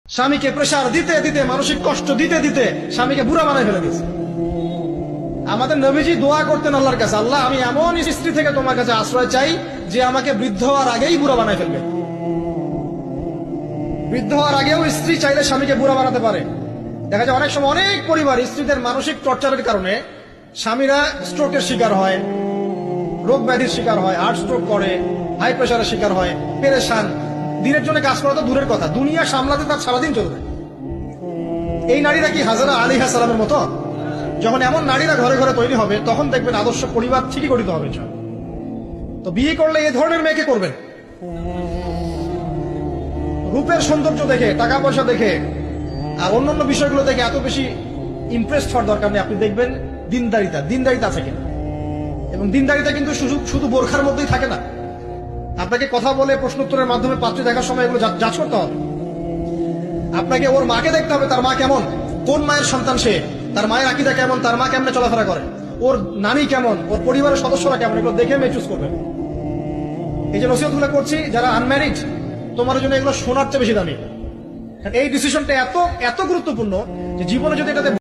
স্বামীকে প্রেসার দিতে দিতে মানসিক কষ্ট দিতে দিতে স্বামীকে বুড়া বানায় ফেলে দিয়েছে। আমাদের নবীজি দোয়া করতেন আল্লাহর কাছে, আল্লাহ আমি এমন স্ত্রী থেকে তোমার কাছে আশ্রয় চাই যে আমাকে বৃদ্ধ হওয়ার আগেই বুড়া বানায় ফেলবে। বৃদ্ধ হওয়ার আগেও স্ত্রী চাইলে স্বামীকে বুড়া বানাতে পারে। দেখা যায় অনেক সময় অনেক পরিবার স্ত্রীদের মানসিক টর্চারের কারণে স্বামীরা স্ট্রোকের শিকার হয়, রোগ ব্যাধির শিকার হয়, হার্ট স্ট্রোক করে, হাই প্রেশারের শিকার হয়, পেরেশান। দিনের জন্য কাজ করা তো দূরের কথা, দুনিয়া সামলাতে তার সারাদিন চলবে। এই নারীরা কি হাজারা আলাইহিস সালামের মতো? যখন এমন নারীরা ঘরে ঘরে তৈরি হবে তখন দেখবেন আদর্শ পরিবার ঠিকই গঠিত হবে। তো বিয়ে করলে এই ধরনের মেয়েকে করবেন। রূপের সৌন্দর্য দেখে, টাকা পয়সা দেখে আর অন্যান্য বিষয়গুলো দেখে এত বেশি ইমপ্রেসড হওয়ার দরকার নেই। আপনি দেখবেন দিনদারিতা আছে কিনা। এবং দিনদারিতা কিন্তু শুধু বোরখার মধ্যেই থাকে না। আপনাকে কথা বলে প্রশ্নোত্তরের মাধ্যমে পাত্রী দেখার সময় এগুলো যাচ করতে হবে। আপনাকে ওর মাকে দেখতে হবে, তার মা কেমন, কোন মায়ের সন্তান সে, তার মায়ের আকীদা কেমন, তার মা কেমনে চলাফেরা করে, ওর নানি কেমন, ওর পরিবারের সদস্যরা কেমন, এগুলো দেখে মেয়ে চুজ করবেন। এই যে নসিহতগুলো করছি, যারা আনম্যারিড তোমার জন্য এগুলো শোনার চেয়ে বেশি দামি। এই ডিসিশনটা এত গুরুত্বপূর্ণ যে জীবনে যদি এটাতে